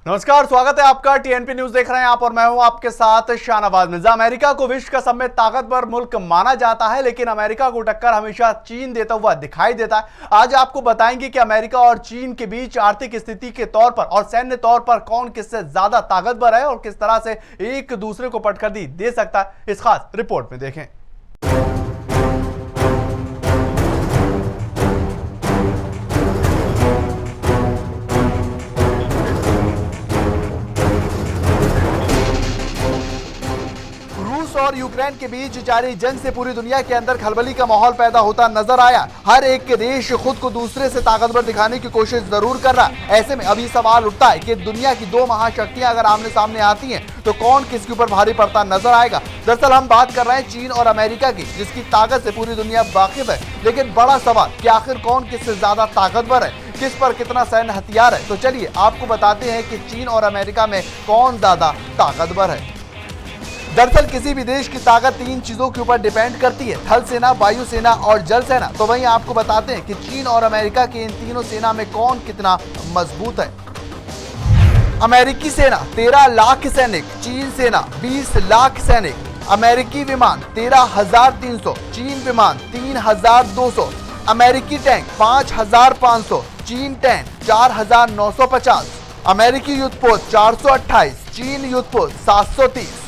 नमस्कार, स्वागत है आपका। टीएनपी न्यूज देख रहे हैं आप और मैं हूं आपके साथ शाहनवाज मिर्जा। अमेरिका को विश्व का सब में ताकतवर मुल्क माना जाता है, लेकिन अमेरिका को टक्कर हमेशा चीन देता हुआ दिखाई देता है। आज आपको बताएंगे कि अमेरिका और चीन के बीच आर्थिक स्थिति के तौर पर और सैन्य तौर पर कौन किससे ज्यादा ताकतवर है और किस तरह से एक दूसरे को पटखनी दे सकता है। इस खास रिपोर्ट में देखें। और यूक्रेन के बीच जारी जंग से पूरी दुनिया के अंदर खलबली का माहौल पैदा होता नजर आया। हर एक के देश खुद को दूसरे से ताकतवर दिखाने की कोशिश जरूर कर रहा है। ऐसे में अभी सवाल उठता है कि दुनिया की दो महाशक्तियां अगर आमने सामने आती हैं तो कौन किसके ऊपर भारी पड़ता नजर आएगा। दरअसल हम बात कर रहे हैं चीन और अमेरिका की, जिसकी ताकत से पूरी दुनिया वाकिफ है। लेकिन बड़ा सवाल कि आखिर कौन किससे ज्यादा ताकतवर है, किस पर कितना सैन्य हथियार है। तो चलिए आपको बताते हैं कि चीन और अमेरिका में कौन ज्यादा ताकतवर है। दरअसल किसी भी देश की ताकत तीन चीजों के ऊपर डिपेंड करती है: थल सेना, वायु सेना और जल सेना। तो वहीं आपको बताते हैं कि चीन और अमेरिका की इन तीनों सेना में कौन कितना मजबूत है। अमेरिकी सेना 13 लाख सैनिक, चीन सेना 20 लाख सैनिक। अमेरिकी विमान 13,300, चीन विमान 3,200। अमेरिकी टैंक 5,500, चीन टैंक 4,950। अमेरिकी युद्धपोत 428, चीन युद्धपोत 730।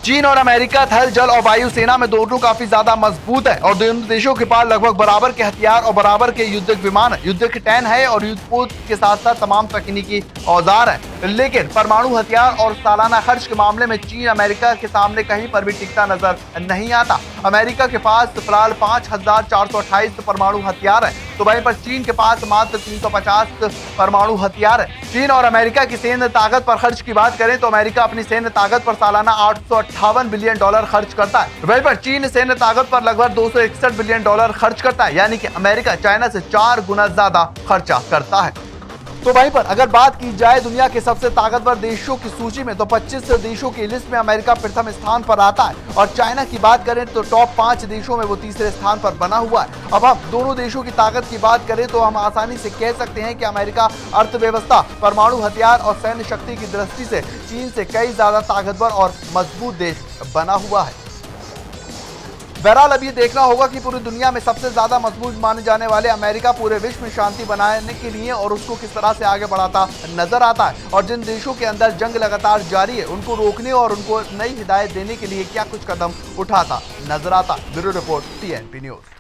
चीन और अमेरिका थल, जल और वायु सेना में दोनों काफी ज्यादा मजबूत है और दोनों देशों के पास लगभग बराबर के हथियार और बराबर के युद्धक विमान है, युद्धक टैंक है और युद्धपोत के साथ साथ तमाम तकनीकी औजार है। लेकिन परमाणु हथियार और सालाना खर्च के मामले में चीन अमेरिका के सामने कहीं पर भी टिकता नजर नहीं आता। अमेरिका के पास फिलहाल 5,428 परमाणु हथियार है, तो वहीं पर चीन के पास मात्र 350 परमाणु हथियार है। चीन और अमेरिका की सैन्य ताकत पर खर्च की बात करें तो अमेरिका अपनी सैन्य ताकत पर सालाना $858 बिलियन खर्च करता है, वहीं पर चीन सैन्य ताकत पर लगभग $261 बिलियन खर्च करता है, यानी कि अमेरिका चाइना से 4 गुना ज्यादा खर्चा करता है। तो वहीं पर अगर बात की जाए दुनिया के सबसे ताकतवर देशों की सूची में तो 25 देशों की लिस्ट में अमेरिका प्रथम स्थान पर आता है और चाइना की बात करें तो टॉप 5 देशों में वो तीसरे स्थान पर बना हुआ है। अब हम दोनों देशों की ताकत की बात करें तो हम आसानी से कह सकते हैं कि अमेरिका अर्थव्यवस्था, परमाणु हथियार और सैन्य शक्ति की दृष्टि से चीन से कई ज्यादा ताकतवर और मजबूत देश बना हुआ है। बहरहाल अब ये देखना होगा कि पूरी दुनिया में सबसे ज्यादा मजबूत माने जाने वाले अमेरिका पूरे विश्व में शांति बनाने के लिए और उसको किस तरह से आगे बढ़ाता नजर आता है और जिन देशों के अंदर जंग लगातार जारी है उनको रोकने और उनको नई हिदायत देने के लिए क्या कुछ कदम उठाता नजर आता। Bureau report, TNP news.